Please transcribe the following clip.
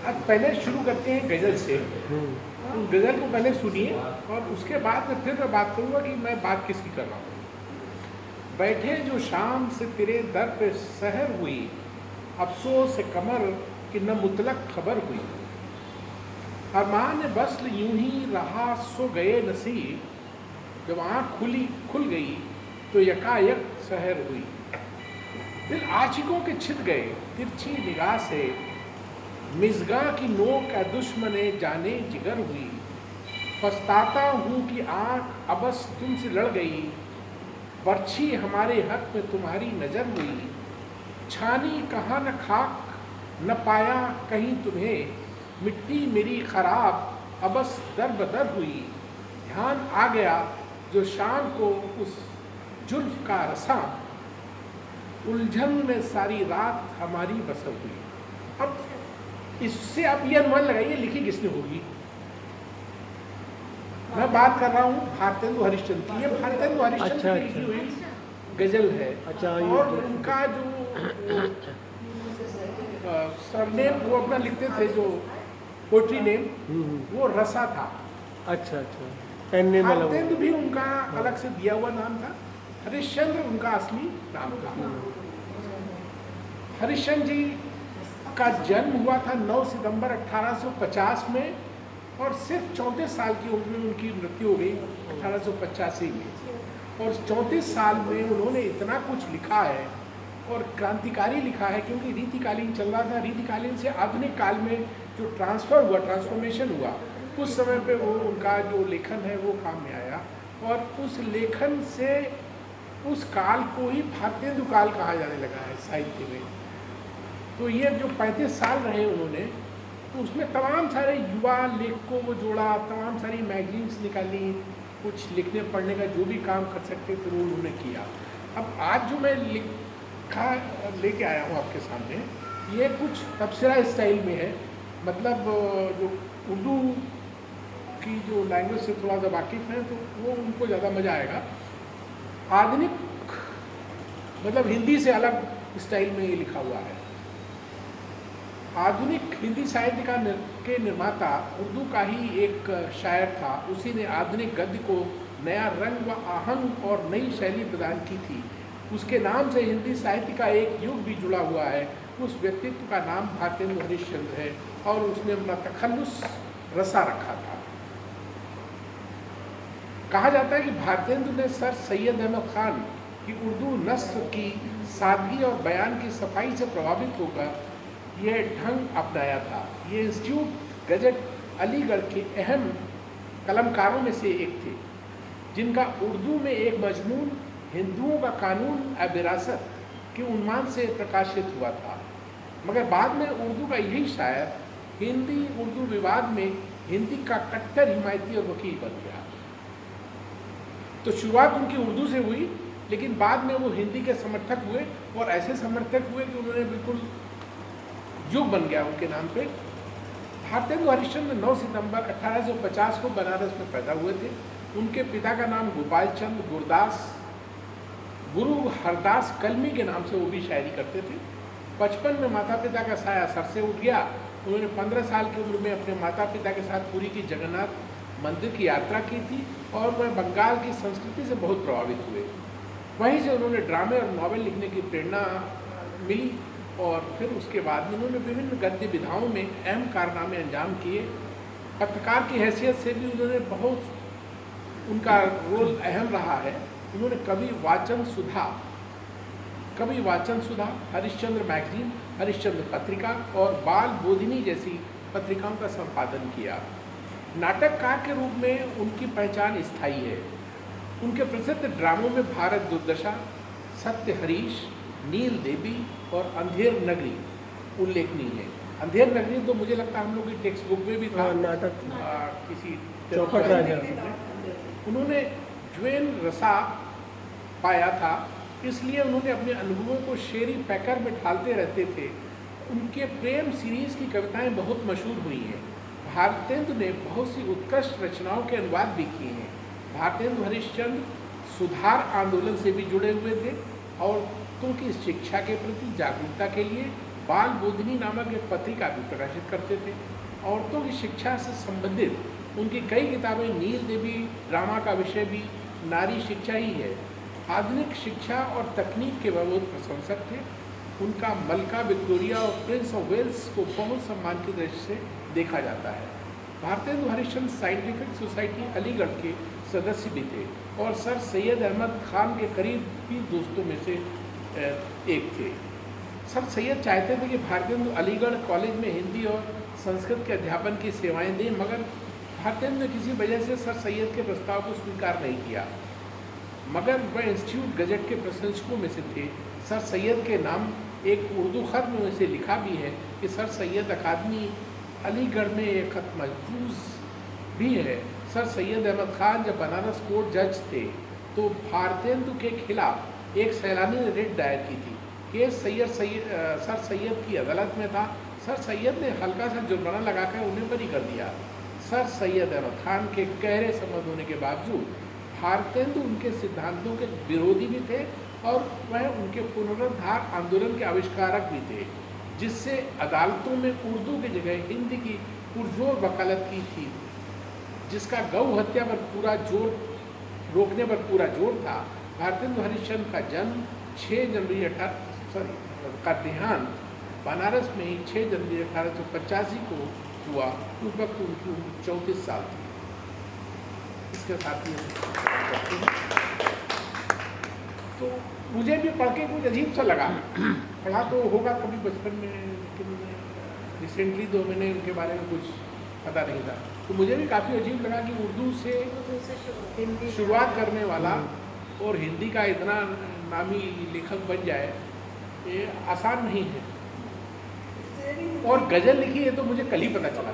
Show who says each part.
Speaker 1: आज पहले शुरू करते हैं गज़ल से। उस गज़ल को पहले सुनिए और उसके बाद में फिर मैं बात करूँगा कि मैं बात किसकी कर रहा हूँ। बैठे जो शाम से तेरे दर पे सहर हुई, अफ़सोस कमर कि न मुतलक खबर हुई। अरमान वस्ल यूं ही रहा सो गए नसीब, जब आँख खुल गई तो यकायक सहर हुई। दिल आशिकों के छिद गए तिरछी निगाह से, मिज़गा की नोक ए दुश्मने जाने जिगर हुई। पछताता हूँ कि आँख अबस तुमसे लड़ गई, बरछी हमारे हक में तुम्हारी नज़र हुई। छानी कहाँ न खाक न पाया कहीं तुम्हें, मिट्टी मेरी खराब अबस दर बदर हुई। ध्यान आ गया जो शाम को उस जुल्फ का रसा, उलझन में सारी रात हमारी बसर हुई। अब इससे आप ये अनुमान लगाइए लिखी किसने होगी। मैं बात कर रहा हूँ भारतेंदु हरिश्चंद्र की। ये भारतेंदु हरिश्चंद्र की लिखी हुई गजल है। और उनका जो सरनेम वो अपना लिखते थे, जो पोट्री नेम, वो रसा था।
Speaker 2: अच्छा, पेन नेम अलग।
Speaker 1: भारतेंदु भी उनका अलग से दिया हुआ नाम था, हरिश्चंद्र उनका असली नाम था। हरिश्चंद्र जी का जन्म हुआ था 9 सितंबर 1850 में और सिर्फ 34 साल की उम्र में उनकी मृत्यु हो गई 1885 में। और 34 साल में उन्होंने इतना कुछ लिखा है और क्रांतिकारी लिखा है, क्योंकि रीतिकालीन चल रहा था। रीतिकालीन से आधुनिक काल में जो ट्रांसफॉर्मेशन हुआ, उस समय पे वो उनका जो लेखन है वो काम में आया। और उस लेखन से उस काल को ही भारतेंदु काल कहा जाने लगा है साहित्य में। तो ये जो 35 साल रहे उन्होंने, तो उसमें तमाम सारे युवा लेखकों को जोड़ा, तमाम सारी मैगजीन्स निकाली, कुछ लिखने पढ़ने का जो भी काम कर सकते थे वो उन्होंने किया। अब आज जो मैं लिखा लेके आया हूँ आपके सामने, ये कुछ तबसरा स्टाइल में है। मतलब जो उर्दू की जो लैंग्वेज से थोड़ा सा वाकिफ़ है तो वो उनको ज़्यादा मज़ा आएगा। आधुनिक मतलब हिंदी से अलग स्टाइल में ये लिखा हुआ है। आधुनिक हिंदी साहित्य के निर्माता उर्दू का ही एक शायर था। उसी ने आधुनिक गद्य को नया रंग व आहंग और नई शैली प्रदान की थी। उसके नाम से हिंदी साहित्य का एक युग भी जुड़ा हुआ है। उस व्यक्तित्व का नाम भारतेंदु हरिश्चंद्र है और उसने अपना तखल्लुस रसा रखा था। कहा जाता है कि भारतेंदु ने सर सैयद अहमद खान की उर्दू नस्र की सादगी और बयान की सफाई से प्रभावित होकर यह ढंग अपनाया था। ये इंस्टीट्यूट गजट अलीगढ़ के अहम कलमकारों में से एक थे, जिनका उर्दू में एक मजमून हिंदुओं का कानून ए विरासत के उन्मान से प्रकाशित हुआ था। मगर बाद में उर्दू का यही शायर हिंदी उर्दू विवाद में हिंदी का कट्टर हिमायती और वकील बन गया। तो शुरुआत उनकी उर्दू से हुई, लेकिन बाद में वो हिंदी के समर्थक हुए और ऐसे समर्थक हुए कि उन्होंने बिल्कुल युग बन गया उनके नाम पे। भारतेंदु हरिश्चंद्र 9 सितंबर 1850 को बनारस में पैदा हुए थे। उनके पिता का नाम गोपाल चंद गुरदास, गुरु हरदास कलमी के नाम से वो भी शायरी करते थे। बचपन में माता पिता का साया सर से उठ गया। उन्होंने 15 साल की उम्र में अपने माता पिता के साथ पुरी की जगन्नाथ मंदिर की यात्रा की थी और वह बंगाल की संस्कृति से बहुत प्रभावित हुए। वहीं से उन्होंने ड्रामे और नॉवेल लिखने की प्रेरणा मिली और फिर उसके बाद उन्होंने विभिन्न गद्य विधाओं में अहम कारनामे अंजाम किए। पत्रकार की हैसियत से भी उन्होंने बहुत उनका रोल अहम रहा है। उन्होंने कवि वाचन सुधा, हरिश्चंद्र मैगजीन, हरिश्चंद्र पत्रिका और बाल बोधिनी जैसी पत्रिकाओं का संपादन किया। नाटककार के रूप में उनकी पहचान स्थायी है। उनके प्रसिद्ध ड्रामों में भारत दुर्दशा, सत्य हरीश, नील देवी और अंधेर नगरी उल्लेखनीय है। अंधेर नगरी तो मुझे लगता है हम लोग की टेक्स्ट बुक में भी था, नाटक किसी
Speaker 2: चौपट राजा।
Speaker 1: उन्होंने ज्वेन रसा पाया था, इसलिए उन्होंने अपने अनुभवों को शेरी पैकर में ढालते रहते थे। उनके प्रेम सीरीज़ की कविताएं बहुत मशहूर हुई हैं। भारतेंदु ने बहुत सी उत्कृष्ट रचनाओं के अनुवाद भी किए हैं। भारतेंदु हरिश्चंद्र सुधार आंदोलन से भी जुड़े हुए थे और औरतों की शिक्षा के प्रति जागरूकता के लिए बाल बोधिनी नामक एक पत्रिका भी प्रकाशित करते थे। औरतों की शिक्षा से संबंधित उनकी कई किताबें, नील देवी ड्रामा का विषय भी नारी शिक्षा ही है। आधुनिक शिक्षा और तकनीक के वह बहुत प्रशंसक थे। उनका मलका विक्टोरिया और प्रिंस ऑफ वेल्स को बहुत सम्मान की दृष्टि से देखा जाता है। भारतेंदु हरिश्चंद्र साइंटिफिक सोसाइटी अलीगढ़ के सदस्य भी थे और सर सैयद अहमद खान के करीबी दोस्तों में से एक थे। सर सैयद चाहते थे कि भारतेंदु अलीगढ़ कॉलेज में हिंदी और संस्कृत के अध्यापन की सेवाएं दें, मगर भारतेंदु ने किसी वजह से सर सैयद के प्रस्ताव को स्वीकार नहीं किया। मगर वह इंस्टीट्यूट गजट के प्रशंसकों में से थे। सर सैयद के नाम एक उर्दू खत में उसे लिखा भी है कि सर सैयद अकादमी अलीगढ़ में एक खत महफूज भी है। सर सैयद अहमद खान जब बनारस कोर्ट जज थे तो भारतेंदु के खिलाफ एक सैलानी ने रिट दायर की थी। केस सर सैयद की अदालत में था। सर सैयद ने हल्का सा जुर्माना लगाकर उन्हें बरी कर दिया। सर सैयद अहमद खान के गहरे संबंध होने के बावजूद भारतेंदु उनके सिद्धांतों के विरोधी भी थे और वह उनके पुनरुद्धार आंदोलन के आविष्कारक भी थे, जिससे अदालतों में उर्दू की जगह हिंदी की पुरजोर वकालत की थी, जिसका गौ हत्या पर पूरा जोर रोकने पर पूरा जोर था। भारतेंदु हरिश्चंद्र का जन्म 6 जनवरी का देहांत बनारस में ही 6 जनवरी 1885 को हुआ। उस वक्त उनकी उम्र 34 साल थी। इसके साथ ही तो मुझे भी पढ़ के कुछ अजीब सा लगा। पढ़ा तो होगा कभी बचपन में, लेकिन रिसेंटली 2 महीने उनके बारे में कुछ पता नहीं था। तो मुझे भी काफ़ी अजीब लगा कि उर्दू से शुरुआत करने वाला और हिंदी का इतना नामी लेखक बन जाए, ये आसान नहीं है। और गज़ल लिखी है तो मुझे कल ही पता चला।